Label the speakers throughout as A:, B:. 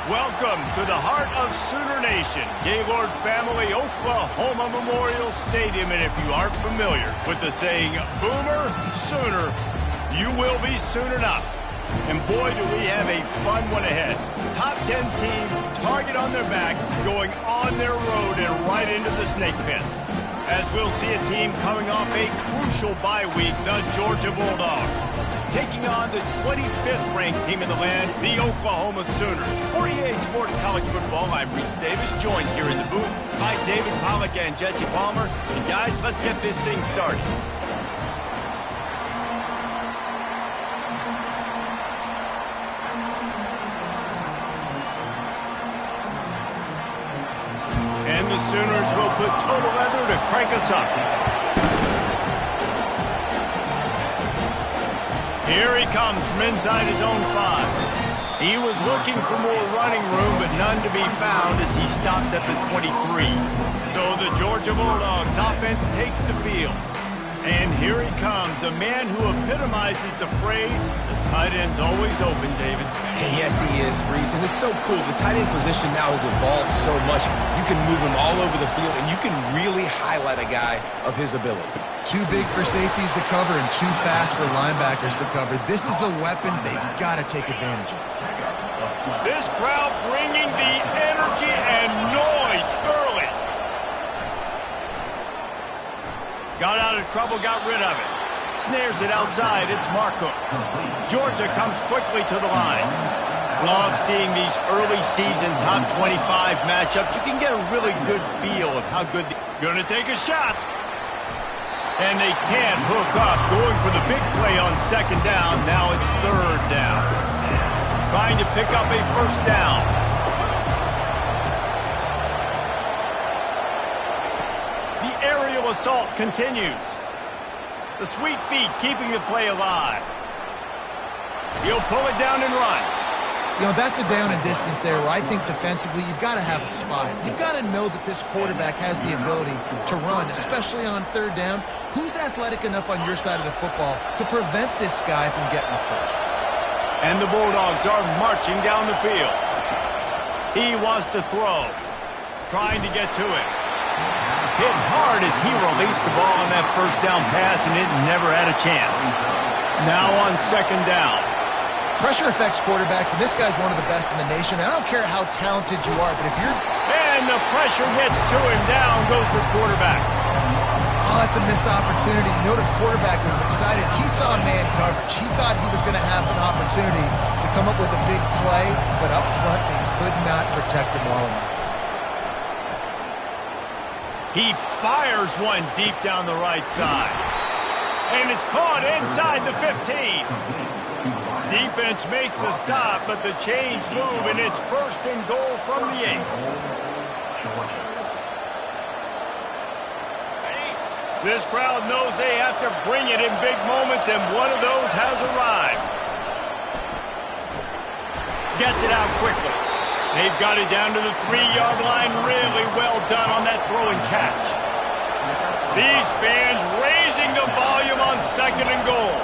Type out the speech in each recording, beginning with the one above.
A: Welcome to the heart of Sooner Nation, Gaylord Family Oklahoma Memorial Stadium. And if you aren't familiar with the saying, Boomer, Sooner, you will be soon enough. And boy, do we have a fun one ahead. Top 10 team, target on their back, going on their road and right into the snake pit. As we'll see a team coming off a crucial bye week, the Georgia Bulldogs, taking on the 25th ranked team in the land, the Oklahoma Sooners. For EA Sports College Football, I'm Reese Davis, joined here in the booth by David Pollack and Jesse Palmer. And guys, let's get this thing started. And the Sooners will put total leather to crank us up. Here he comes from inside his own 5. He was looking for more running room, but none to be found as he stopped at the 23. So the Georgia Bulldogs offense takes the field. And here he comes, a man who epitomizes the phrase, the tight end's always open, David.
B: Hey, yes, he is, Reese, and it's so cool. The tight end position now has evolved so much. You can move him all over the field, and you can really highlight a guy of his ability.
C: Too big for safeties to cover and too fast for linebackers to cover. This is a weapon they've got to take advantage of.
A: This crowd bringing the energy and noise early. Got out of trouble, got rid of it. Snares it outside, it's Marco. Georgia comes quickly to the line. Love seeing these early season top 25 matchups. You can get a really good feel of how good they're going to take a shot. And they can't hook up, going for the big play on second down. Now it's third down. Trying to pick up a first down. The aerial assault continues. The sweet feet keeping the play alive. He'll pull it down and run.
C: You know, that's a down and distance there where I think defensively you've got to have a spot. You've got to know that this quarterback has the ability to run, especially on third down. Who's athletic enough on your side of the football to prevent this guy from getting the first?
A: And the Bulldogs are marching down the field. He wants to throw, trying to get to it. Hit hard as he released the ball on that first down pass, and it never had a chance. Now on second down.
C: Pressure affects quarterbacks, and this guy's one of the best in the nation. I don't care how talented you are, but if you're...
A: And the pressure gets to him. Down goes the quarterback.
C: Oh, that's a missed opportunity. You know the quarterback was excited. He saw man coverage. He thought he was going to have an opportunity to come up with a big play, but up front they could not protect him well enough.
A: He fires one deep down the right side. And it's caught inside the 15. Defense makes a stop, but the chains move, and it's first and goal from the 8. This crowd knows they have to bring it in big moments, and one of those has arrived. Gets it out quickly. They've got it down to the 3-yard line. Really well done on that throw and catch. These fans raising the volume on second and goal.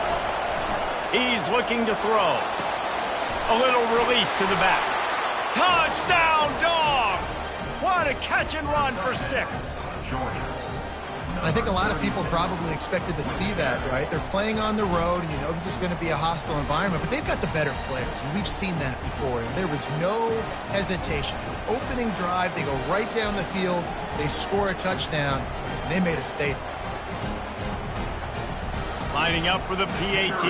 A: He's looking to throw. A little release to the back. Touchdown, Dogs! What a catch and run for 6.
C: I think a lot of people probably expected to see that, right? They're playing on the road, and you know this is going to be a hostile environment, but they've got the better players, and we've seen that before, and there was no hesitation. Opening drive, they go right down the field, they score a touchdown, and they made a statement.
A: Lining up for the PAT.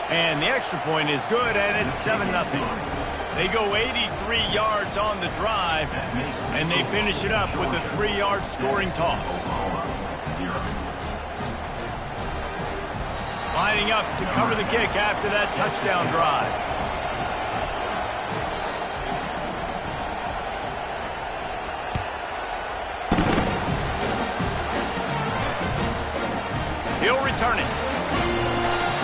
A: And the extra point is good, and it's 7-0. They go 83 yards on the drive, and they finish it up with a 3-yard scoring toss. Lining up to cover the kick after that touchdown drive. He'll return it.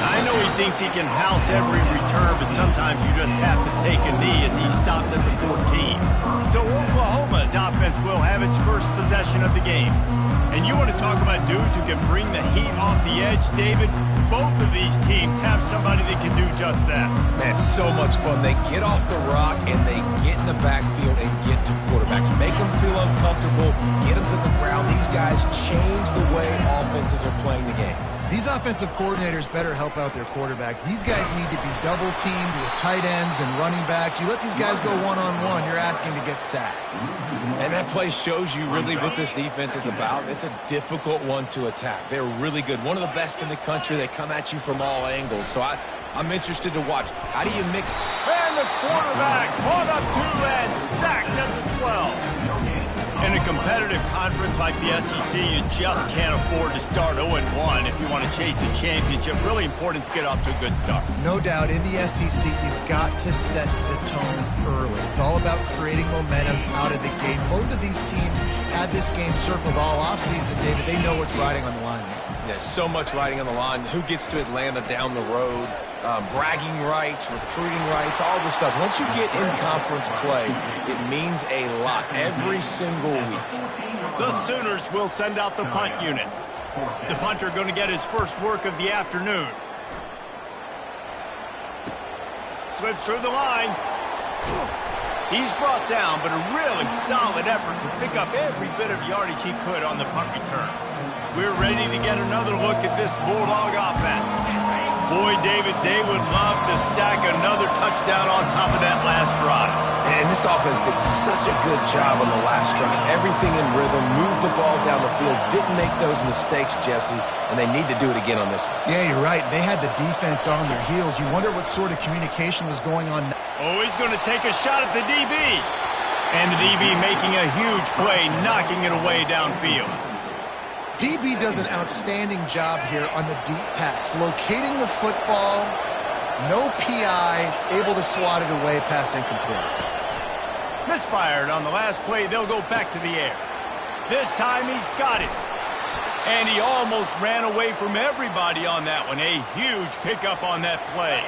A: I know he thinks he can house every return, but sometimes you just have to take a knee as he stopped at the 14. So Oklahoma's offense will have have its first possession of the game. And you want to talk about dudes who can bring the heat off the edge, David? Both of these teams have somebody that can do just that.
B: Man, it's so much fun. They get off the rock and they get in the backfield and get to quarterbacks. Make them feel uncomfortable, get them to the ground. These guys change the way offenses are playing the game.
C: These offensive coordinators better help out their quarterback. These guys need to be double-teamed with tight ends and running backs. You let these guys go one-on-one, you're asking to get sacked.
B: And that play shows you really what this defense is about. It's a difficult one to attack. They're really good. One of the best in the country. They come at you from all angles. So I'm interested to watch. How do you mix?
A: And the quarterback caught up to and sacked at the 12. In a competitive conference like the SEC, you just can't afford to start 0-1 if you want to chase a championship. Really important to get off to a good start.
C: No doubt, in the SEC, you've got to set the tone early. It's all about creating momentum out of the gate. Both of these teams had this game circled all offseason, David. They know what's riding on the line.
B: There's so much riding on the line. Who gets to Atlanta down the road? Bragging rights, recruiting rights, all this stuff. Once you get in conference play, it means a lot every single week.
A: The Sooners will send out the punt unit. The punter going to get his first work of the afternoon. Slips through the line. He's brought down, but a really solid effort to pick up every bit of yardage he could on the punt return. We're ready to get another look at this Bulldog offense. Boy, David, they would love to stack another touchdown on top of that last drive.
B: And this offense did such a good job on the last drive. Everything in rhythm, moved the ball down the field, didn't make those mistakes, Jesse, and they need to do it again on this one.
C: Yeah, you're right. They had the defense on their heels. You wonder what sort of communication was going on.
A: Oh, he's going to take a shot at the DB. And the DB making a huge play, knocking it away downfield.
C: DB does an outstanding job here on the deep pass, locating the football, no PI, able to swat it away, pass incomplete.
A: Misfired on the last play, they'll go back to the air. This time he's got it. And he almost ran away from everybody on that one. A huge pickup on that play.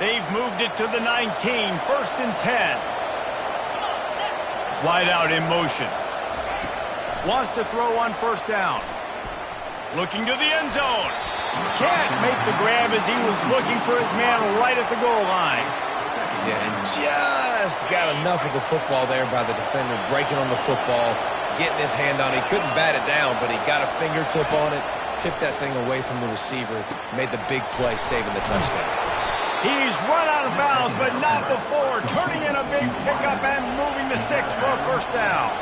A: They've moved it to the 19, 1st and 10. Wide out in motion. Wants to throw on 1st down. Looking to the end zone. Can't make the grab as he was looking for his man right at the goal line.
B: Yeah, and just got enough of the football there by the defender, breaking on the football, getting his hand on it. He couldn't bat it down, but he got a fingertip on it, tipped that thing away from the receiver, made the big play, saving the touchdown.
A: He's run out of bounds, but not before, turning in a big pickup and moving the sticks for a 1st down.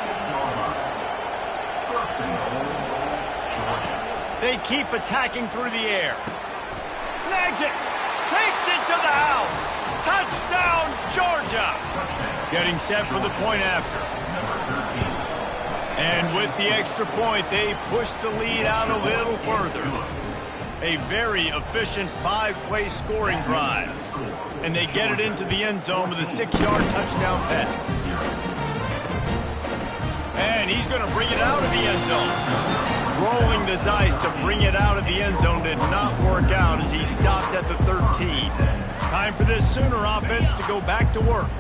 A: They keep attacking through the air. Snags it. Takes it to the house. Touchdown, Georgia. Getting set for the point after. And with the extra point, they push the lead out a little further. A very efficient 5-play scoring drive. And they get it into the end zone with a 6-yard touchdown pass. And he's going to bring it out of the end zone. Rolling the dice to bring it out of the end zone did not work out as he stopped at the 13. Time for this Sooner offense to go back to work.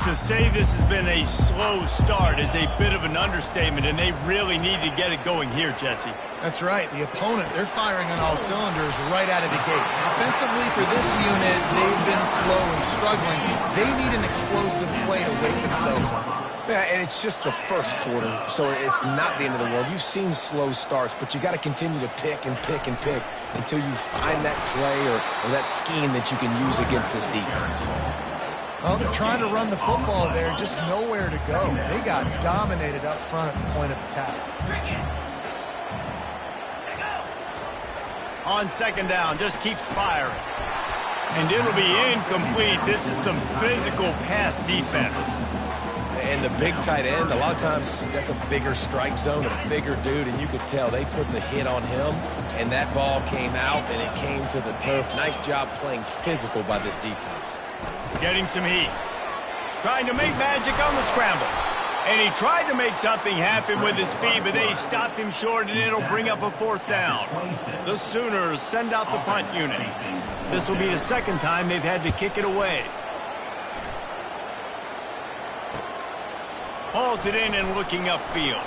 A: To say this has been a slow start is a bit of an understatement, and they really need to get it going here, Jesse.
C: That's right. The opponent, they're firing on all cylinders right out of the gate. Offensively, for this unit, they've been slow and struggling. They need an explosive play to wake themselves up.
B: Yeah, and it's just the first quarter, so it's not the end of the world. You've seen slow starts, but you got to continue to pick and pick and pick until you find that play or that scheme that you can use against this defense.
C: Well, they're trying to run the football there, just nowhere to go. They got dominated up front at the point of attack.
A: On 2nd down, just keeps firing. And it'll be incomplete. This is some physical pass defense.
B: And the big tight end, a lot of times that's a bigger strike zone, a bigger dude, and you could tell they put the hit on him, and that ball came out, and it came to the turf. Nice job playing physical by this defense.
A: Getting some heat. Trying to make magic on the scramble. And he tried to make something happen with his feet, but they stopped him short, and it'll bring up a 4th down. The Sooners send out the punt unit. This will be the 2nd time they've had to kick it away. Hauls it in and looking upfield.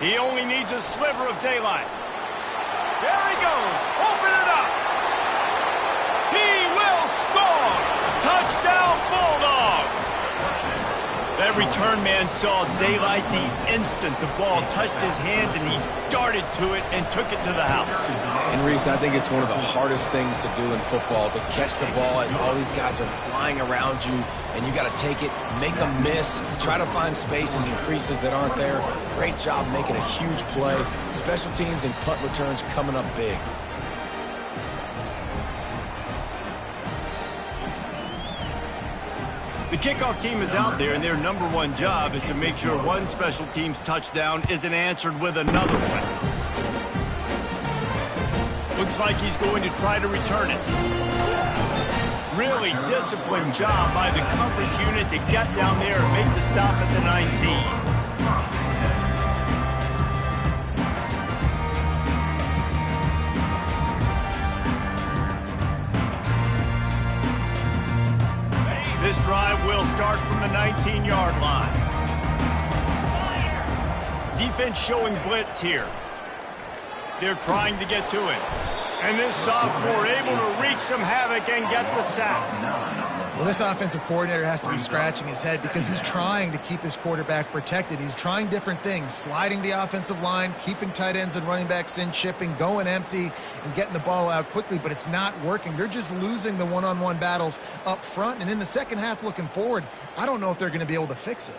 A: He only needs a sliver of daylight. There he goes. Open it up. He will score. Touchdown, Bulldogs. That return man saw daylight the instant the ball touched his hands, and he darted to it and took it to the house.
B: And Reese, I think it's one of the hardest things to do in football, to catch the ball as all these guys are flying around you, and you got to take it, make a miss, try to find spaces and creases that aren't there. Great job making a huge play. Special teams and punt returns coming up big.
A: The kickoff team is out there, and their number one job is to make sure one special team's touchdown isn't answered with another one. Looks like he's going to try to return it. Really disciplined job by the coverage unit to get down there and make the stop at the 19. This drive will start from the 19-yard line. Defense showing blitz here. They're trying to get to him. And this sophomore able to wreak some havoc and get the sack.
C: Well, this offensive coordinator has to be scratching his head because he's trying to keep his quarterback protected. He's trying different things, sliding the offensive line, keeping tight ends and running backs in, chipping, going empty, and getting the ball out quickly, but it's not working. They're just losing the one-on-one battles up front, and in the second half looking forward, I don't know if they're going to be able to fix it.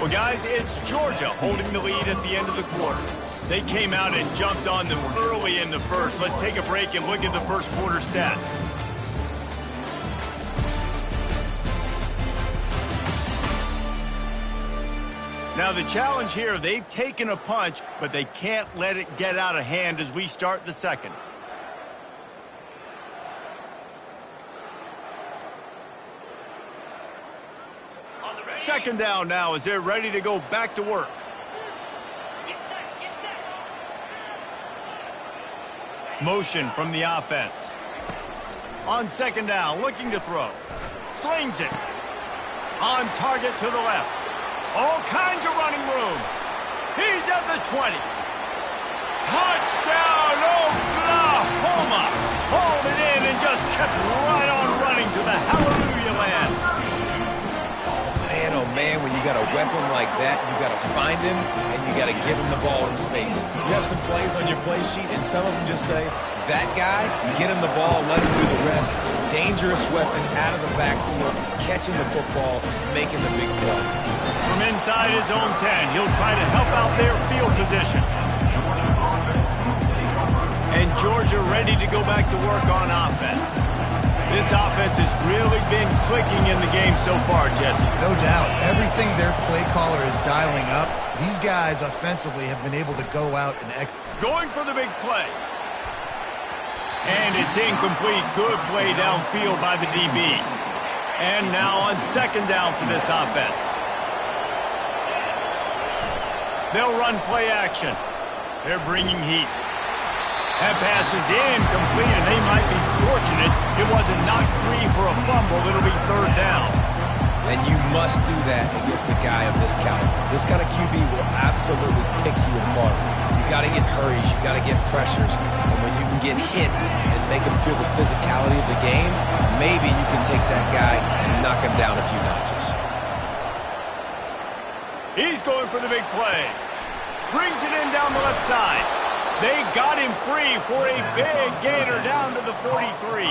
A: Well, guys, it's Georgia holding the lead at the end of the quarter. They came out and jumped on them early in the first. Let's take a break and look at the first quarter stats. Now, the challenge here, they've taken a punch, but they can't let it get out of hand as we start the second. Second down now as they're ready to go back to work. Motion from the offense. On second down, looking to throw. Slings it. On target to the left. All kinds of running room. He's at the 20. Touchdown, Oklahoma. Hauled it in and just kept right on running to the hallelujah land.
B: Man, oh man, when you got a weapon like that, you got to find him and you got to give him the ball in space. You have some plays on your play sheet, and some of them just say, that guy, get him the ball, let him do the rest. Dangerous weapon out of the backfield, catching the football, making the big play.
A: From inside his own 10, he'll try to help out their field position. And Georgia ready to go back to work on offense. This offense has really been clicking in the game so far, Jesse.
C: No doubt. Everything their play caller is dialing up, these guys offensively have been able to go out and execute.
A: Going for the big play. And it's incomplete. Good play downfield by the DB. And now on second down for this offense. They'll run play action. They're bringing heat. That pass is incomplete, and they might be fortunate it wasn't knocked free for a fumble. It'll be third down.
B: And you must do that against a guy of this caliber. This kind of QB will absolutely pick you apart. You got to get hurries. You got to get pressures. And when you can get hits and make him feel the physicality of the game, maybe you can take that guy and knock him down a few notches.
A: He's going for the big play. Brings it in down the left side. They got him free for a big gainer down to the 43.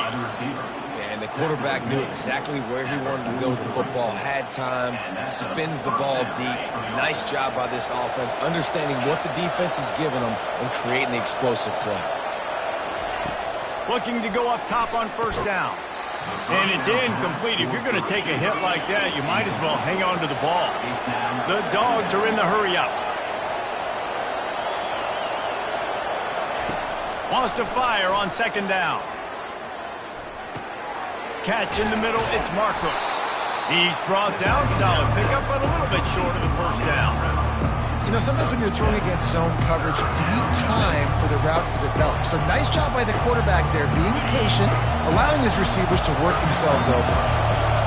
B: And the quarterback knew exactly where he wanted to go with the football, had time, spins the ball deep. Nice job by this offense, understanding what the defense is giving them and creating the explosive play.
A: Looking to go up top on first down. And it's incomplete. If you're going to take a hit like that, you might as well hang on to the ball. The Dogs are in the hurry-up. Wants to fire on second down. Catch in the middle, it's Markham. He's brought down, solid pickup, but a little bit short of the first down.
C: You know, sometimes when you're throwing against zone coverage, you need time for the routes to develop. So nice job by the quarterback there, being patient, allowing his receivers to work themselves open.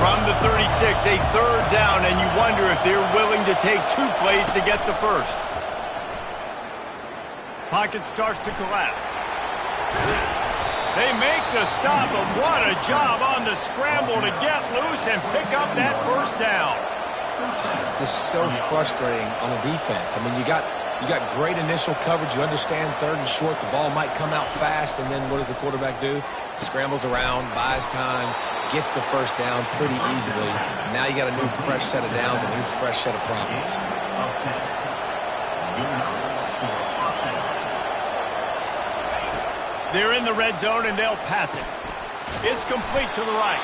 A: From the 36, a third down, and you wonder if they're willing to take 2 plays to get the first. Pocket starts to collapse. They make the stop, but what a job on the scramble to get loose and pick up that first down.
B: It's just so frustrating on a defense. I mean, you got great initial coverage. You understand third and short, the ball might come out fast, and then what does the quarterback do? Scrambles around, buys time, gets the first down pretty easily. Now you got a new fresh set of downs, a new fresh set of problems.
A: They're in the red zone, and they'll pass it. It's complete to the right.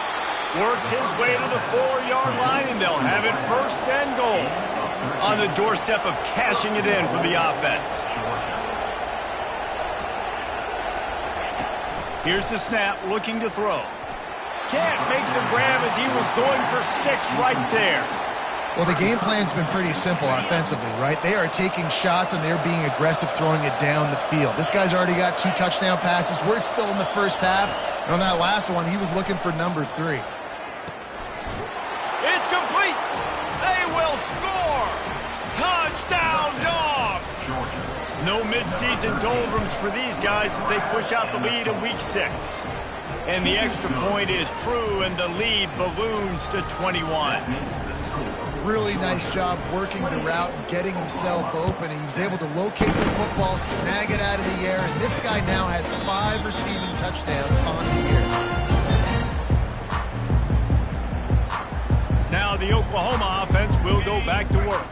A: Works his way to the 4-yard line, and they'll have it first and goal. On the doorstep of cashing it in for the offense. Here's the snap, looking to throw. Can't make the grab as he was going for 6 right there.
C: Well, the game plan's been pretty simple offensively, right? They are taking shots, and they're being aggressive throwing it down the field. This guy's already got 2 touchdown passes. We're still in the first half. And on that last one, he was looking for number 3.
A: It's complete. They will score. Touchdown, Dogs. No midseason doldrums for these guys as they push out the lead in week 6. And the extra point is true, and the lead balloons to 21.
C: Really nice job working the route and getting himself open. He was able to locate the football, snag it out of the air, and this guy now has 5 receiving touchdowns on the year.
A: Now the Oklahoma offense will go back to work.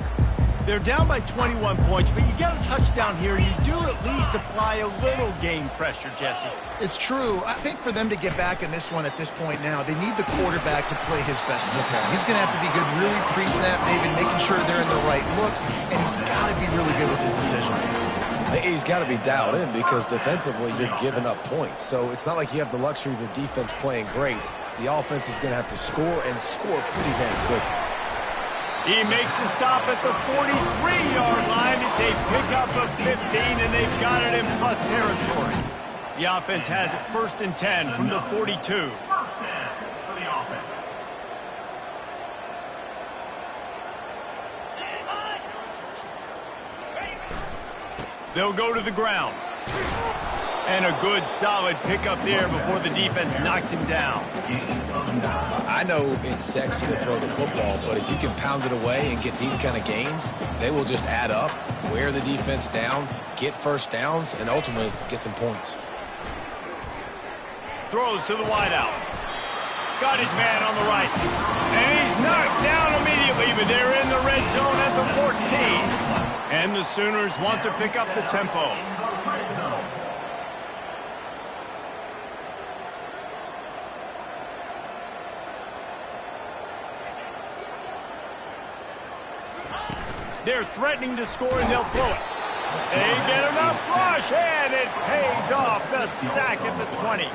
A: They're down by 21 points, but you get a touchdown here, you do at least apply a little game pressure, Jesse.
C: It's true. I think for them to get back in this one at this point now, they need the quarterback to play his best football. He's going to have to be good really pre-snap, David, making sure they're in the right looks, and he's got to be really good with his decision.
B: He's got to be dialed in because defensively you're giving up points. So it's not like you have the luxury of your defense playing great. The offense is going to have to score and score pretty damn quickly.
A: He makes the stop at the 43-yard line. It's a pickup of 15, and they've got it in plus territory. The offense has it 1st and 10 from the 42. They'll go to the ground. And a good, solid pickup there before the defense knocks him down.
B: I know it's sexy to throw the football, but if you can pound it away and get these kind of gains, they will just add up, wear the defense down, get first downs, and ultimately get some points.
A: Throws to the wideout. Got his man on the right. And he's knocked down immediately, but they're in the red zone at the 14. And the Sooners want to pick up the tempo. They're threatening to score, and they'll throw it. They get enough rush, and it pays off. The sack at the 20.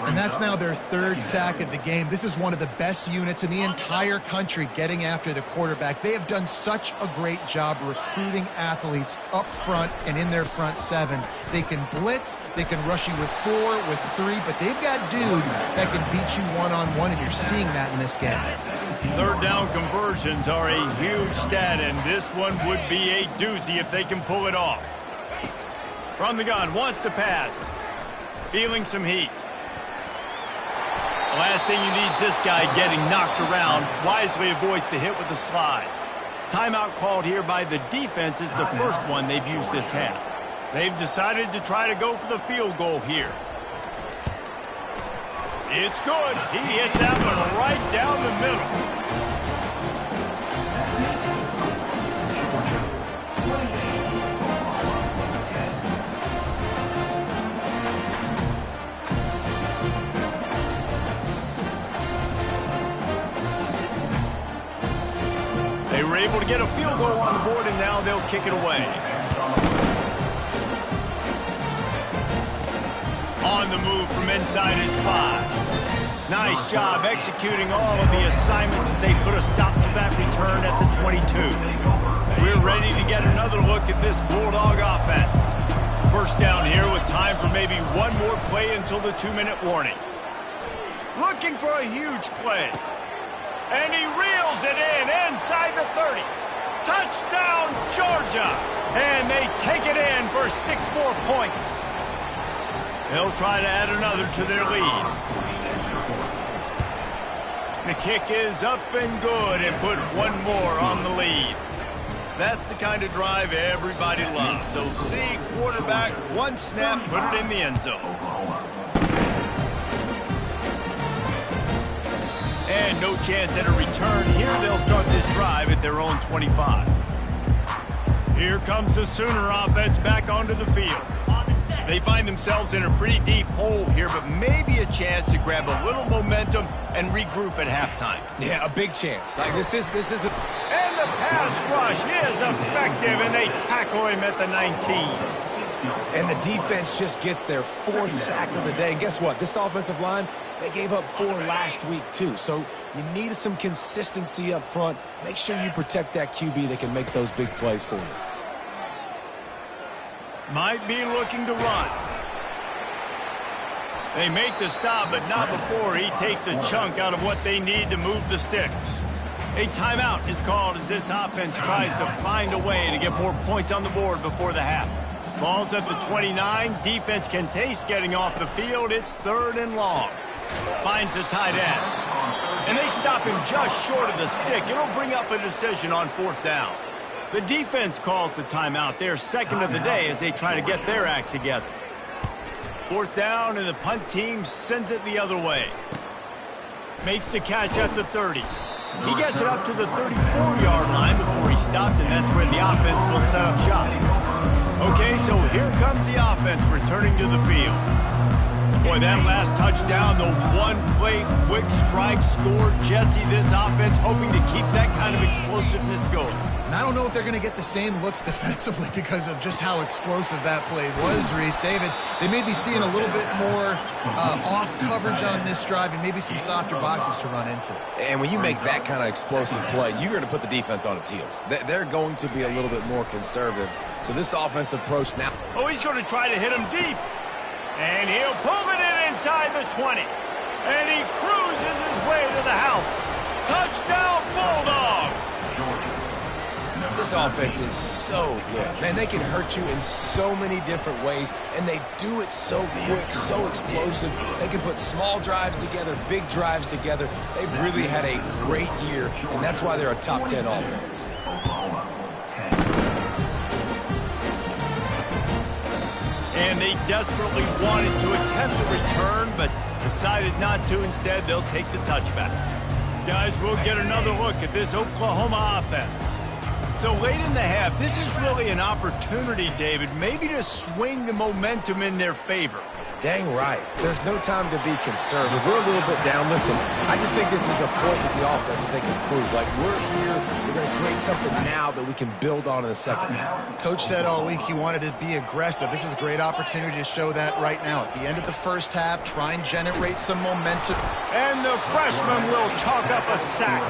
C: And that's now their 3rd sack of the game. This is one of the best units in the entire country getting after the quarterback. They have done such a great job recruiting athletes up front and in their front 7. They can blitz, they can rush you with 4, with 3, but they've got dudes that can beat you one-on-one, and you're seeing that in this game.
A: 3rd down conversions are a huge stat, and this one would be a doozy if they can pull it off. From the gun, wants to pass. Feeling some heat. The last thing you need is this guy getting knocked around. Wisely avoids the hit with the slide. Timeout called here by the defense is the first one they've used this half. They've decided to try to go for the field goal here. It's good. He hit that one right down the middle. They were able to get a field goal on the board, and now they'll kick it away. On the move from inside his 5. Nice job executing all of the assignments as they put a stop to that return at the 22. We're ready to get another look at this Bulldog offense. First down here with time for maybe one more play until the 2-minute warning. Looking for a huge play. And he reels it in inside the 30. Touchdown, Georgia! And they take it in for 6 more points. They'll try to add another to their lead. The kick is up and good and put one more on the lead. That's the kind of drive everybody loves. So see quarterback, one snap, put it in the end zone. And no chance at a return here. They'll start this drive at their own 25. Here comes the Sooner offense back onto the field. They find themselves in a pretty deep hole here, but maybe a chance to grab a little momentum and regroup at halftime.
B: Yeah, a big chance. Like this is a...
A: And the pass rush is effective, and they tackle him at the 19.
B: And the defense just gets their 4th sack of the day. And guess what? This offensive line, they gave up 4 last week, too. So you need some consistency up front. Make sure you protect that QB that can make those big plays for you.
A: Might be looking to run. They make the stop, but not before he takes a chunk out of what they need to move the sticks. A timeout is called as this offense tries to find a way to get more points on the board before the half. Ball's at the 29. Defense can taste getting off the field. It's 3rd and long. Finds the tight end. And they stop him just short of the stick. It'll bring up a decision on 4th down. The defense calls the timeout. Their 2nd of the day as they try to get their act together. 4th down, and the punt team sends it the other way. Makes the catch at the 30. He gets it up to the 34-yard line before he stopped, and that's where the offense will set up shop. Okay, so here comes the offense returning to the field. Boy, that last touchdown, the one-play quick strike score. Jesse, this offense hoping to keep that kind of explosiveness going.
C: And I don't know if they're going to get the same looks defensively because of just how explosive that play was, Reese. David, they may be seeing a little bit more off coverage on this drive and maybe some softer boxes to run into.
B: And when you make that kind of explosive play, you're going to put the defense on its heels. They're going to be a little bit more conservative. So this offensive approach now...
A: Oh, he's going to try to hit him deep. And he'll pull it in inside the 20. And he cruises his way to the house. Touchdown, Bulldogs!
B: This offense is so good. Man, they can hurt you in so many different ways, and they do it so quick, so explosive. They can put small drives together, big drives together. They've really had a great year, and that's why they're a top 10 offense.
A: And they desperately wanted to attempt a return, but decided not to. Instead, they'll take the touchback. Guys, we'll get another look at this Oklahoma offense. So late in the half, this is really an opportunity, David, maybe to swing the momentum in their favor.
B: Dang right. There's no time to be conservative. We're a little bit down. Listen, I just think this is a point with the offense that they can prove. Like, we're here, we're going to create something now that we can build on in the second half.
C: Coach said all week he wanted to be aggressive. This is a great opportunity to show that right now. At the end of the first half, try and generate some momentum.
A: And the freshman will chalk up a sack.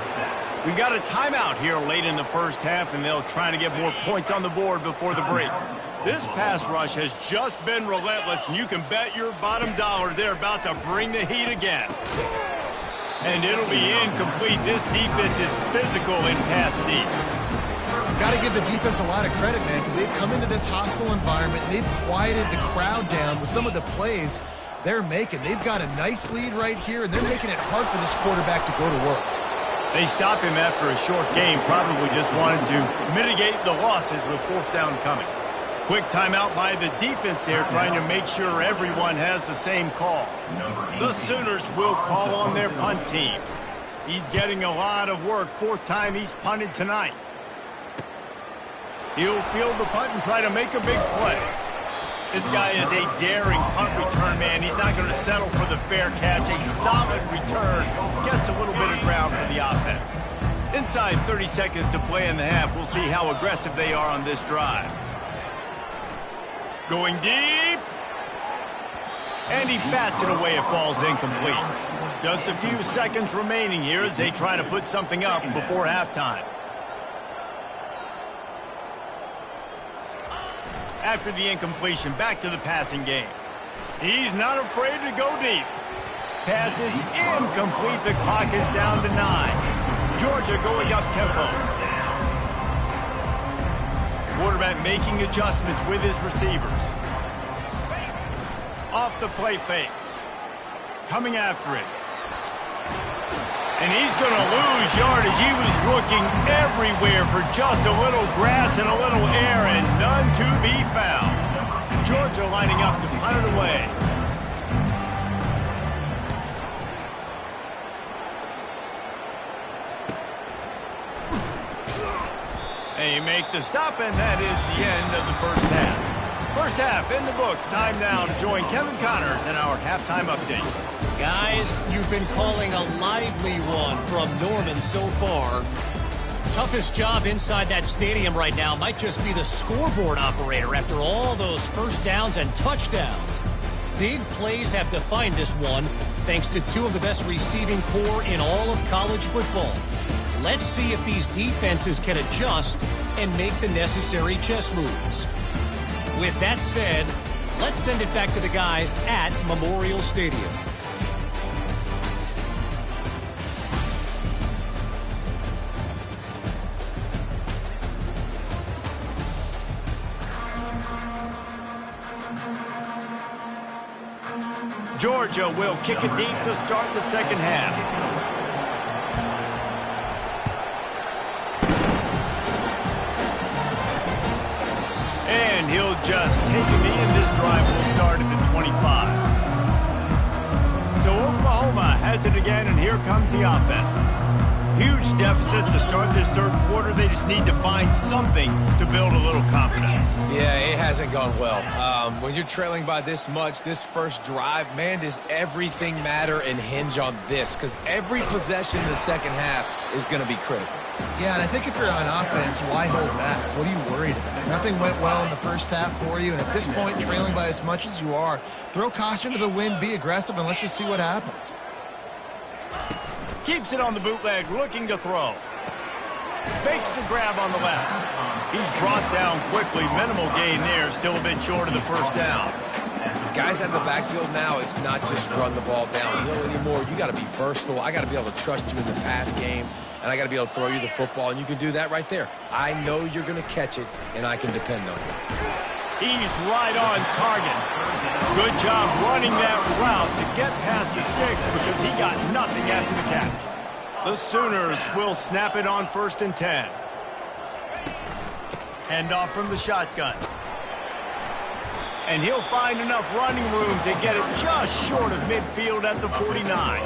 A: We got a timeout here late in the first half, and they'll try to get more points on the board before the break. This pass rush has just been relentless, and you can bet your bottom dollar they're about to bring the heat again. And it'll be incomplete. This defense is physical in pass deep.
C: Got to give the defense a lot of credit, man, because they've come into this hostile environment. They've quieted the crowd down with some of the plays they're making. They've got a nice lead right here, and they're making it hard for this quarterback to go to work.
A: They stop him after a short game, probably just wanted to mitigate the losses with 4th down coming. Quick timeout by the defense there, trying to make sure everyone has the same call. The Sooners will call on their punt team. He's getting a lot of work. 4th time he's punted tonight. He'll field the punt and try to make a big play. This guy is a daring punt return man. He's not going to settle for the fair catch. A solid return. Gets a little bit of ground for the offense. Inside 30 seconds to play in the half. We'll see how aggressive they are on this drive. Going deep. And he bats it away. It falls incomplete. Just a few seconds remaining here as they try to put something up before halftime. After the incompletion, back to the passing game. He's not afraid to go deep. Pass is incomplete. The clock is down to 9. Georgia going up tempo. Quarterback making adjustments with his receivers. Off the play fake. Coming after it. And he's going to lose yardage. He was looking everywhere for just a little grass and a little air, and none to be found. Georgia lining up to punt it away. They make the stop, and that is the end of the first half. First half in the books. Time now to join Kevin Connors in our halftime update.
D: Guys, you've been calling a lively one from Norman so far. Toughest job inside that stadium right now might just be the scoreboard operator after all those first downs and touchdowns. Big plays have defined this one thanks to two of the best receiving corps in all of college football. Let's see if these defenses can adjust and make the necessary chess moves. With that said, let's send it back to the guys at Memorial Stadium.
A: Georgia will kick it deep to start the second half. And he'll just take a knee, and this drive will start at the 25. So Oklahoma has it again, and here comes the offense. Huge deficit to start this third quarter. They just need to find something to build a little confidence.
B: Yeah, it hasn't gone well. When you're trailing by this much, this first drive, man, does everything matter and hinge on this? Because every possession in the second half is going to be critical.
C: Yeah, and I think if you're on offense, why hold back? What are you worried about? Nothing went well in the first half for you, and at this point, trailing by as much as you are, throw caution to the wind, be aggressive, and let's just see what happens.
A: Keeps it on the bootleg, looking to throw. Makes the grab on the left. He's brought down quickly. Minimal gain there, still a bit short of the first down.
B: Guys out of the backfield now, it's not just run the ball downhill anymore. You got to be versatile. I got to be able to trust you in the pass game, and I got to be able to throw you the football, and you can do that right there. I know you're going to catch it, and I can depend on you.
A: He's right on target. Good job running that route to get past the sticks because he got nothing after the catch. The Sooners will snap it on 1st and 10. Hand off from the shotgun. And he'll find enough running room to get it just short of midfield at the 49.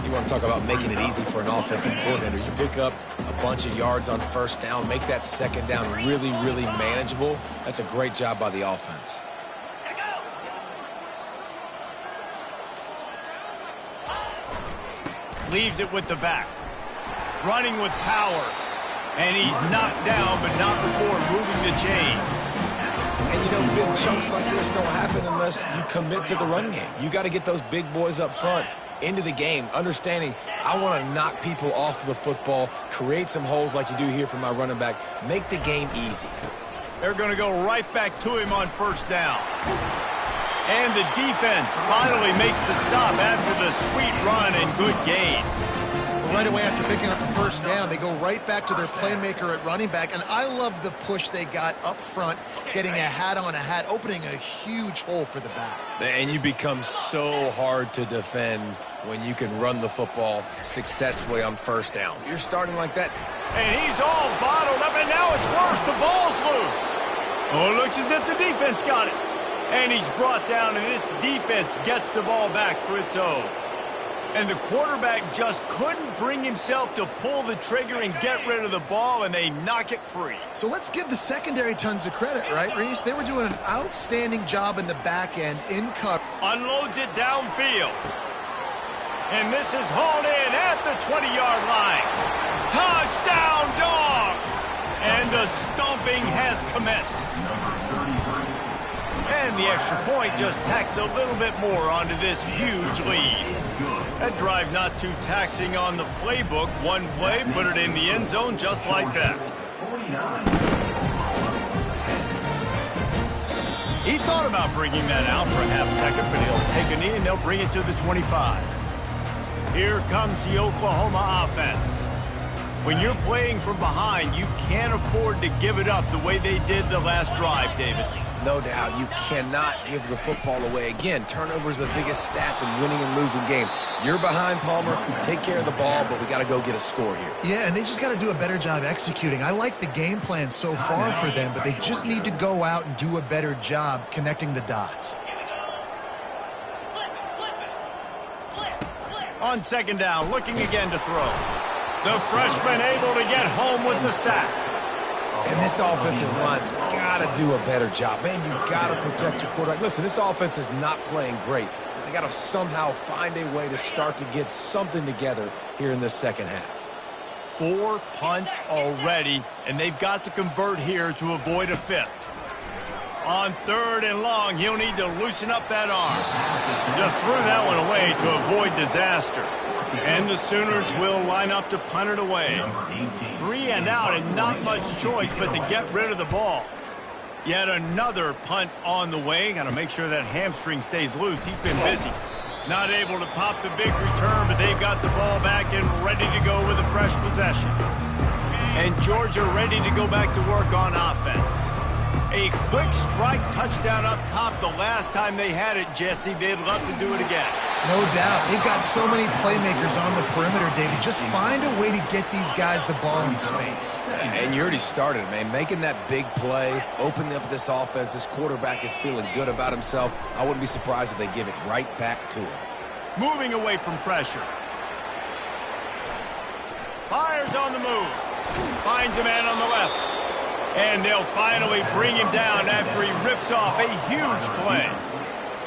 B: You want to talk about making it easy for an offensive coordinator. You pick up a bunch of yards on first down, make that second down really, really manageable. That's a great job by the offense.
A: Leaves it with the back. Running with power. And he's knocked down, but not before moving the chains.
B: And, you know, big chunks like this don't happen unless you commit to the run game. You got to get those big boys up front into the game, understanding I want to knock people off the football, create some holes like you do here for my running back, make the game easy.
A: They're going to go right back to him on first down. And the defense finally makes the stop after the sweet run and good gain.
C: Right away after picking up the first down, they go right back to their playmaker at running back, and I love the push they got up front, getting a hat on a hat, opening a huge hole for the back.
B: And you become so hard to defend when you can run the football successfully on first down. You're starting like that.
A: And he's all bottled up, and now it's worse. The ball's loose. Oh, it looks as if the defense got it. And he's brought down, and this defense gets the ball back for its own. And the quarterback just couldn't bring himself to pull the trigger and get rid of the ball, and they knock it free.
C: So let's give the secondary tons of credit, right, Reese? They were doing an outstanding job in the back end in cover.
A: Unloads it downfield. And this is hauled in at the 20-yard line. Touchdown, Dogs! And the stomping has commenced. And the extra point just tacks a little bit more onto this huge lead. That drive not too taxing on the playbook. One play, put it in the end zone just like that. He thought about bringing that out for a half second, but he'll take a knee and they'll bring it to the 25. Here comes the Oklahoma offense. When you're playing from behind, you can't afford to give it up the way they did the last drive, David.
B: No doubt, you cannot give the football away. Again, turnovers are the biggest stats in winning and losing games. You're behind, Palmer. Take care of the ball, but we got to go get a score here.
C: Yeah, and they just got to do a better job executing. I like the game plan so far for them, but they just need to go out and do a better job connecting the dots.
A: On second down, looking again to throw. The freshman able to get home with the sack.
B: And this offensive line's got to do a better job. Man, you got to protect your quarterback. Listen, this offense is not playing great. They got to somehow find a way to start to get something together here in this second half.
A: 4 punts already, and they've got to convert here to avoid a fifth. On third and long, he'll need to loosen up that arm. Just threw that one away to avoid disaster. And the Sooners will line up to punt it away. 3 and out and not much choice but to get rid of the ball. Yet another punt on the way. Got to make sure that hamstring stays loose. He's been busy. Not able to pop the big return, but they've got the ball back and ready to go with a fresh possession. And Georgia ready to go back to work on offense. A quick strike touchdown up top the last time they had it, Jesse. They'd love to do it again.
C: No doubt. They've got so many playmakers on the perimeter, David. Just find a way to get these guys the ball in space.
B: And you already started, man. Making that big play, opening up this offense. This quarterback is feeling good about himself. I wouldn't be surprised if they give it right back to him.
A: Moving away from pressure. Fires on the move. Finds a man on the left. And they'll finally bring him down after he rips off a huge play.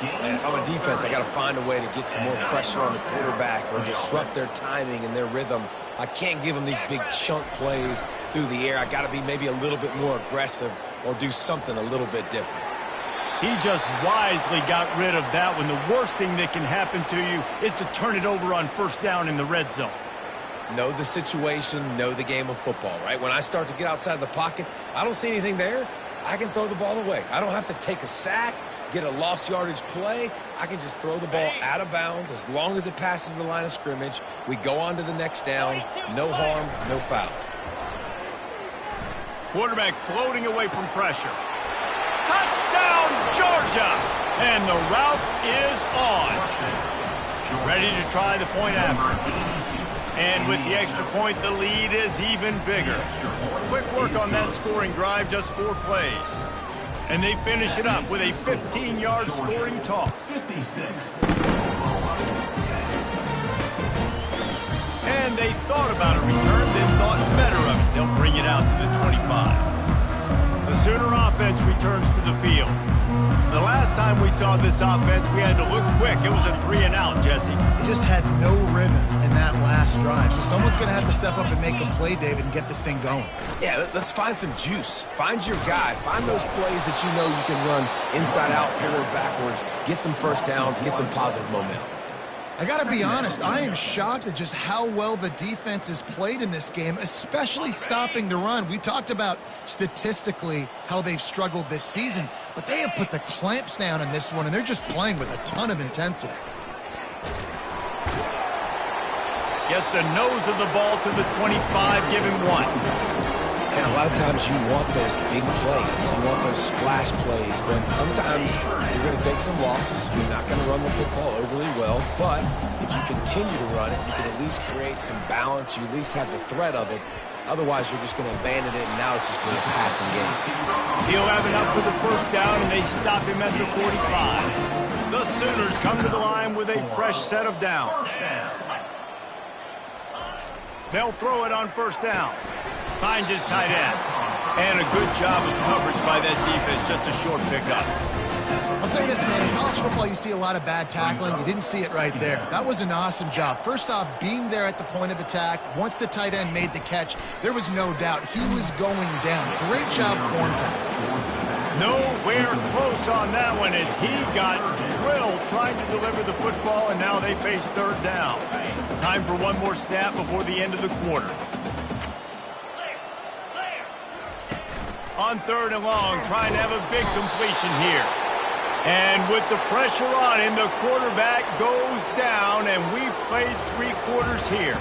B: And if I'm a defense, I got to find a way to get some more pressure on the quarterback or disrupt their timing and their rhythm. I can't give them these big chunk plays through the air. I got to be maybe a little bit more aggressive or do something a little bit different.
A: He just wisely got rid of that one. The worst thing that can happen to you is to turn it over on first down in the red zone.
B: Know the situation, know the game of football, right? When I start to get outside the pocket, I don't see anything there. I can throw the ball away. I don't have to take a sack, get a lost yardage play. I can just throw the ball out of bounds as long as it passes the line of scrimmage. We go on to the next down. No harm, no foul.
A: Quarterback floating away from pressure. Touchdown, Georgia! And the route is on. Ready to try the point after. And with the extra point, the lead is even bigger. Quick work on that scoring drive, just 4 plays. And they finish it up with a 15-yard scoring toss. And they thought about a return, then thought better of it. They'll bring it out to the 25. The Sooner offense returns to the field. The last time we saw this offense, we had to look quick. It was a 3 and out, Jesse.
C: They just had no rhythm in that last drive. So someone's going to have to step up and make a play, David, and get this thing going.
B: Yeah, let's find some juice. Find your guy. Find those plays that you know you can run inside out, forward, backwards. Get some first downs. Get some positive momentum.
C: I got to be honest, I am shocked at just how well the defense has played in this game, especially stopping the run. We talked about statistically how they've struggled this season, but they have put the clamps down in this one, and they're just playing with a ton of intensity.
A: Gets the nose of the ball to the 25, give him 1.
B: And a lot of times you want those big plays. You want those splash plays. But sometimes you're going to take some losses. You're not going to run the football overly well. But if you continue to run it, you can at least create some balance. You at least have the threat of it. Otherwise, you're just going to abandon it, and now it's just going to be a passing game.
A: He'll have enough for the first down, and they stop him at the 45. The Sooners come to the line with a fresh set of downs. They'll throw it on first down. Finds his tight end. And a good job of coverage by that defense. Just a short pickup.
C: I'll say this, man. In college football, you see a lot of bad tackling. You didn't see it right there. That was an awesome job. First off, being there at the point of attack. Once the tight end made the catch, there was no doubt he was going down. Great job form tackling.
A: Nowhere close on that one as he got drilled trying to deliver the football, and now they face third down. Time for one more snap before the end of the quarter. On third and long, trying to have a big completion here. And with the pressure on him, the quarterback goes down, and we've played 3 quarters here.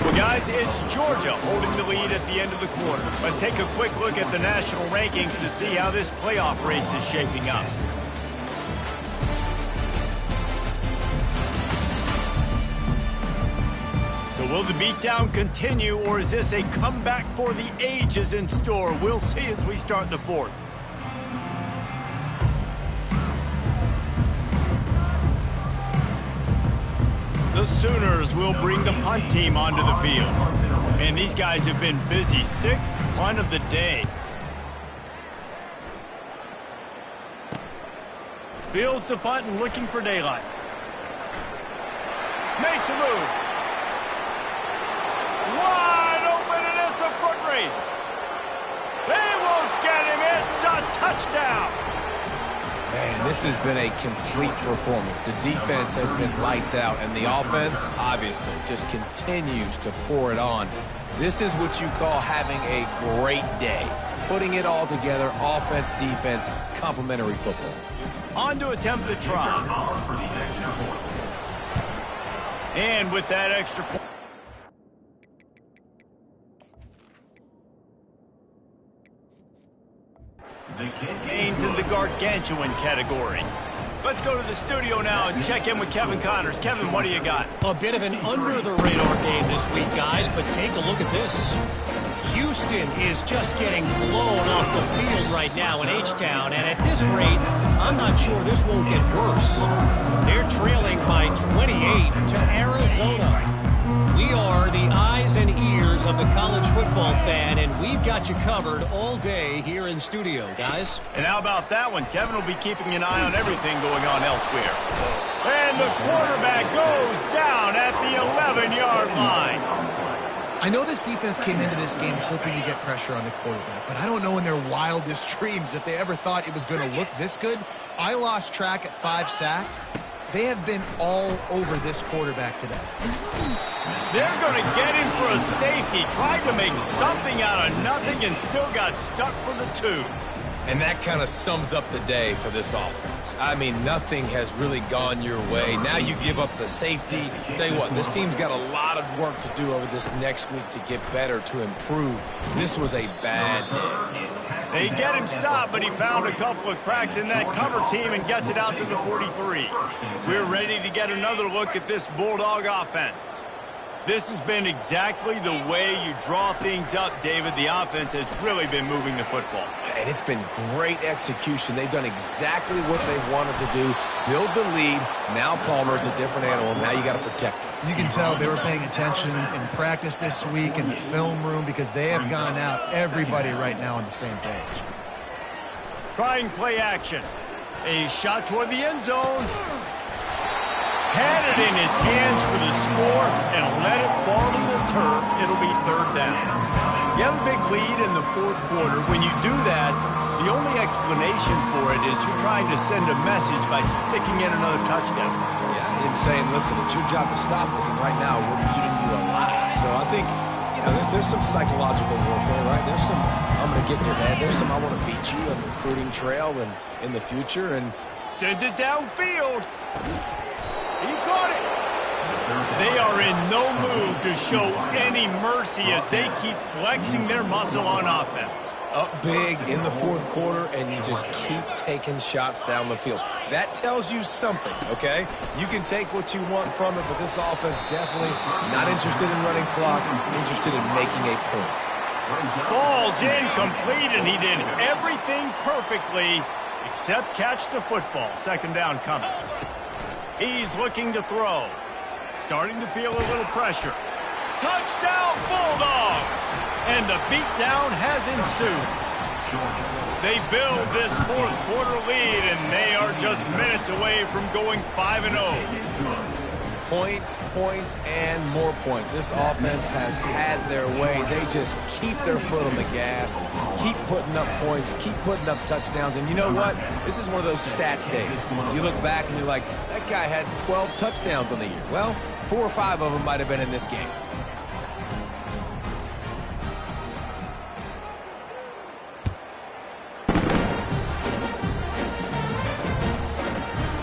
A: Well, guys, it's Georgia holding the lead at the end of the quarter. Let's take a quick look at the national rankings to see how this playoff race is shaping up. So will the beatdown continue, or is this a comeback for the ages in store? We'll see as we start the fourth. The Sooners will bring the punt team onto the field. And these guys have been busy. 6th punt of the day. Fields the punt and looking for daylight. Makes a move. Wide open, and it's a foot race. They won't get him. It's a touchdown.
B: Man, this has been a complete performance. The defense has been lights out, and the offense, obviously, just continues to pour it on. This is what you call having a great day. Putting it all together, offense, defense, complementary football.
A: On to attempt the try. And with that extra point. Gains in the gargantuan category. Let's go to the studio now and check in with Kevin Connors. Kevin, what do you got?
D: A bit of an under-the-radar game this week, guys, but take a look at this. Houston is just getting blown off the field right now in H-Town, and at this rate, I'm not sure this won't get worse. They're trailing by 28 to Arizona. We are the eyes and ears of the college football fan, and we've got you covered all day here in studio, guys.
A: And how about that one? Kevin will be keeping an eye on everything going on elsewhere. And the quarterback goes down at the 11-yard line.
C: I know this defense came into this game hoping to get pressure on the quarterback, but I don't know in their wildest dreams if they ever thought it was going to look this good. I lost track at 5 sacks. They have been all over this quarterback today.
A: They're going to get him for a safety. Tried to make something out of nothing and still got stuck for the 2.
B: And that kind of sums up the day for this offense. I mean, nothing has really gone your way. Now you give up the safety. Tell you what, this team's got a lot of work to do over this next week to get better, to improve. This was a bad day.
A: They get him stopped, but he found a couple of cracks in that cover team and gets it out to the 43. We're ready to get another look at this Bulldog offense. This has been exactly the way you draw things up, David. The offense has really been moving the football.
B: And it's been great execution. They've done exactly what they've wanted to do. Build the lead. Now Palmer's a different animal. Now you got to protect him.
C: You can tell they were paying attention in practice this week in the film room because they have gone out, everybody right now on the same page.
A: Trying play action. A shot toward the end zone. Had it in his hands for the score and let it fall to the turf. It'll be third down. You have a big lead in the 4th quarter. When you do that, the only explanation for it is you're trying to send a message by sticking in another touchdown.
B: Yeah, and saying, listen, it's your job to stop us, and right now we're eating you alive. So I think, you know, there's some psychological warfare, right? There's some, I'm going to get in your head. There's some, I want to beat you on the recruiting trail and in the future. And
A: sends it downfield. He caught it. They are in no mood to show any mercy as they keep flexing their muscle on offense.
B: Up big in the 4th quarter, and you just keep taking shots down the field. That tells you something, okay? You can take what you want from it, but this offense definitely not interested in running clock, interested in making a point.
A: Falls incomplete, and he did everything perfectly except catch the football. 2nd down coming. He's looking to throw. Starting to feel a little pressure. Touchdown Bulldogs! And the beatdown has ensued. They build this 4th quarter lead, and they are just minutes away from going 5-0.
B: Points, points, and more points. This offense has had their way. They just keep their foot on the gas, keep putting up points, keep putting up touchdowns. And you know what? This is one of those stats days. You look back and you're like, that guy had 12 touchdowns on the year. Well, 4 or 5 of them might have been in this game.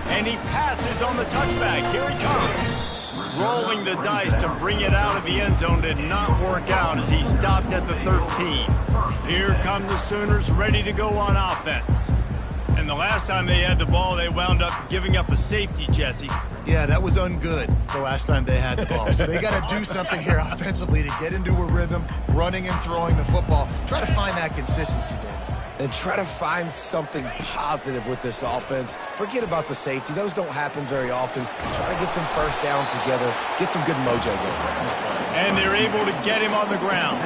A: And he passes on the touchback. Here he comes. Rolling the dice to bring it out of the end zone did not work out as he stopped at the 13. Here come the Sooners ready to go on offense. And the last time they had the ball, they wound up giving up a safety, Jesse.
C: Yeah, that was ungood the last time they had the ball. So they got to do something here offensively to get into a rhythm, running and throwing the football. Try to find that consistency, David.
B: And try to find something positive with this offense. Forget about the safety. Those don't happen very often. Try to get some first downs together. Get some good mojo going.
A: And they're able to get him on the ground.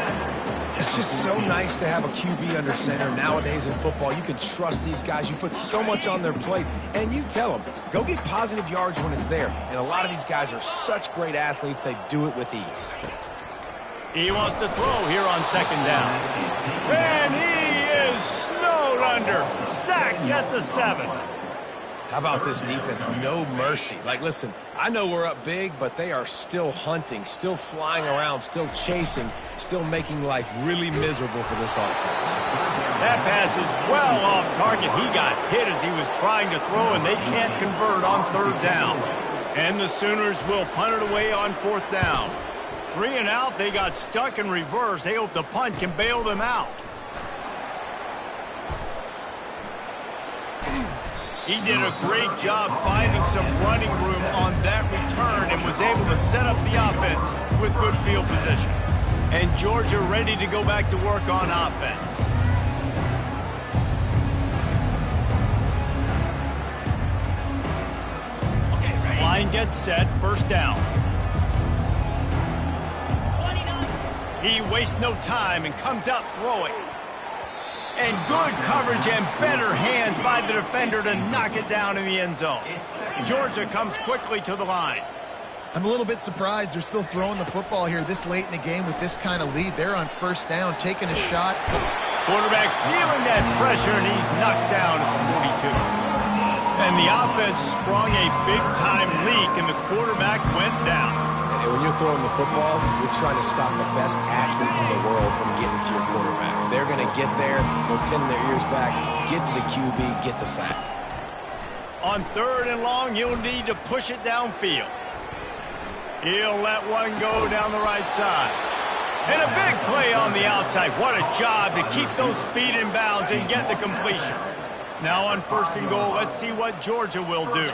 B: It's just so nice to have a QB under center. Nowadays in football, you can trust these guys. You put so much on their plate, and you tell them, go get positive yards when it's there. And a lot of these guys are such great athletes, they do it with ease.
A: He wants to throw here on second down. And he is snowed under. Sacked at the 7.
B: How about this defense? No mercy. Like, listen, I know we're up big, but they are still hunting, still flying around, still chasing, still making life really miserable for this offense.
A: That pass is well off target. He got hit as he was trying to throw, and they can't convert on third down. And the Sooners will punt it away on fourth down. 3 and out, they got stuck in reverse. They hope the punt can bail them out. He did a great job finding some running room on that return and was able to set up the offense with good field position. And Georgia ready to go back to work on offense. Line gets set, first down. He wastes no time and comes out throwing. And good coverage and better hands by the defender to knock it down in the end zone. Georgia comes quickly to the line.
C: I'm a little bit surprised they're still throwing the football here this late in the game with this kind of lead. They're on first down, taking a shot.
A: Quarterback feeling that pressure, and he's knocked down at the 42. And the offense sprung a big-time leak, and the quarterback went down.
B: And when you're throwing the football, you're trying to stop the best athletes in the world from getting to your quarterback. They're going to get there, they're pinning their ears back, get to the QB, get the sack.
A: On third and long, he'll need to push it downfield. He'll let one go down the right side. And a big play on the outside. What a job to keep those feet in bounds and get the completion. Now on first and goal, let's see what Georgia will do.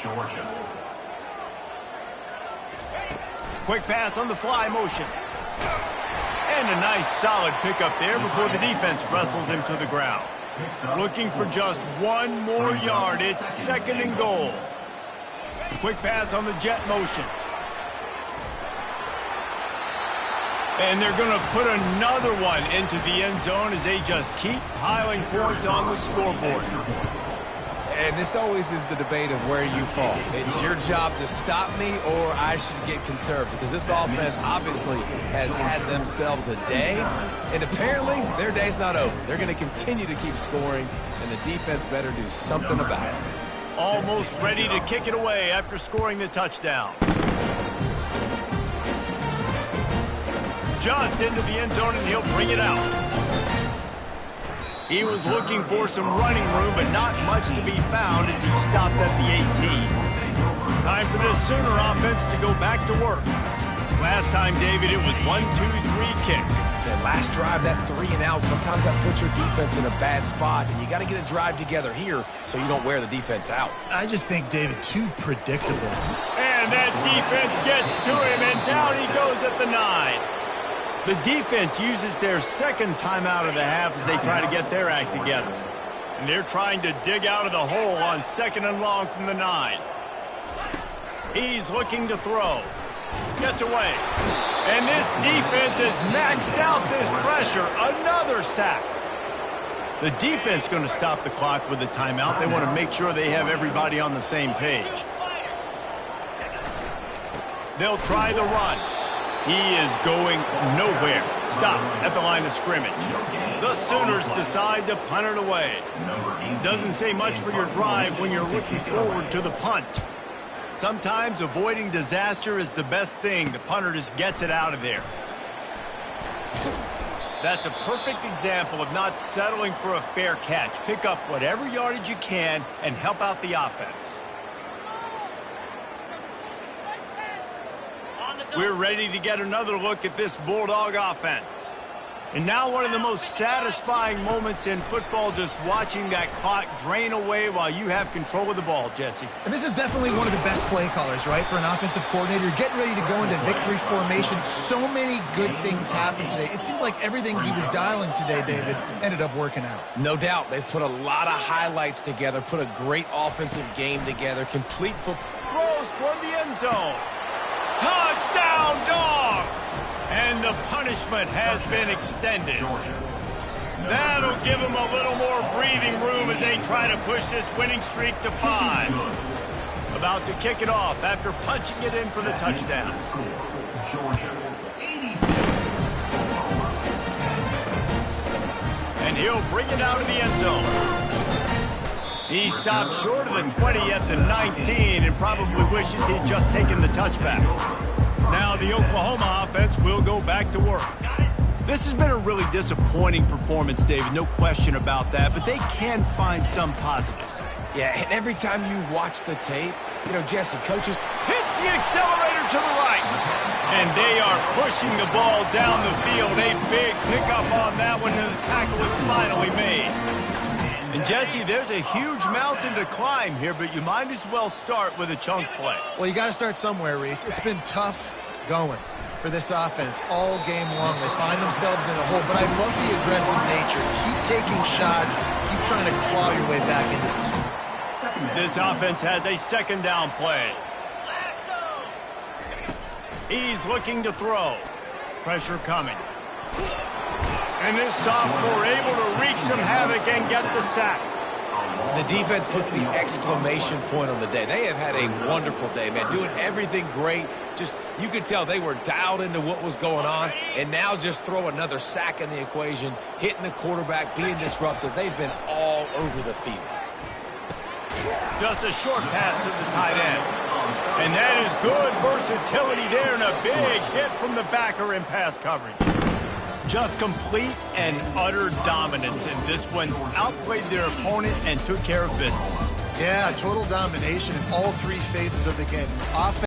E: Georgia.
A: Quick pass on the fly motion. And a nice solid pickup there before the defense wrestles him to the ground. Looking for just one more yard. It's second and goal. Quick pass on the jet motion. And they're going to put another one into the end zone as they just keep piling points on the scoreboard.
B: And this always is the debate of where you fall. It's your job to stop me, or I should get conserved, because this offense obviously has had themselves a day, and apparently their day's not over. They're going to continue to keep scoring, and the defense better do something about it.
A: Almost ready to kick it away after scoring the touchdown. Just into the end zone, and he'll bring it out. He was looking for some running room, but not much to be found as he stopped at the 18. Time for this Sooner offense to go back to work. Last time, David, it was 1-2-3 kick.
B: That last drive, that 3 and out, sometimes that puts your defense in a bad spot, and you got to get a drive together here so you don't wear the defense out.
C: I just think, David, too predictable.
A: And that defense gets to him, and down he goes at the 9. The defense uses their second timeout of the half as they try to get their act together. And they're trying to dig out of the hole on second and long from the 9. He's looking to throw. Gets away. And this defense has maxed out this pressure. Another sack. The defense going to stop the clock with a timeout. They want to make sure they have everybody on the same page. They'll try the run. He is going nowhere. Stop at the line of scrimmage. The Sooners decide to punt it away. Doesn't say much for your drive when you're looking forward to the punt. Sometimes avoiding disaster is the best thing. The punter just gets it out of there. That's a perfect example of not settling for a fair catch. Pick up whatever yardage you can and help out the offense. We're ready to get another look at this Bulldog offense. And now one of the most satisfying moments in football, just watching that clock drain away while you have control of the ball, Jesse.
C: And this is definitely one of the best play callers, right, for an offensive coordinator. You're getting ready to go into victory formation. So many good things happened today. It seemed like everything he was dialing today, David, ended up working out.
B: No doubt. They've put a lot of highlights together, put a great offensive game together, complete football.
A: Throws toward the end zone. Touchdown, Dogs! And the punishment has been extended. That'll give them a little more breathing room as they try to push this winning streak to 5. About to kick it off after punching it in for the touchdown. And he'll bring it out of the end zone. He stopped short of the 20 at the 19 and probably wishes he'd just taken the touchback. Now the Oklahoma offense will go back to work. This has been a really disappointing performance, David, no question about that, but they can find some positives.
B: Yeah, and every time you watch the tape, you know, Jesse, coaches
A: hits the accelerator to the right. And they are pushing the ball down the field. A big pickup on that one, and the tackle is finally made. And, Jesse, there's a huge mountain to climb here, but you might as well start with a chunk play.
C: Well, you got to start somewhere, Reese. It's been tough going for this offense all game long. They find themselves in a hole, but I love the aggressive nature. Keep taking shots. Keep trying to claw your way back into this one.
A: This offense has a second down play. He's looking to throw. Pressure coming. And this sophomore able to wreak some havoc and get the sack.
B: The defense puts the exclamation point on the day. They have had a wonderful day, man, doing everything great. Just, you could tell they were dialed into what was going on, and now just throw another sack in the equation, hitting the quarterback, being disruptive. They've been all over the field.
A: Just a short pass to the tight end. And that is good versatility there, and a big hit from the backer in pass coverage. Just complete and utter dominance in this one. Outplayed their opponent and took care of business.
C: Yeah, total domination in all three phases of the game. Offense.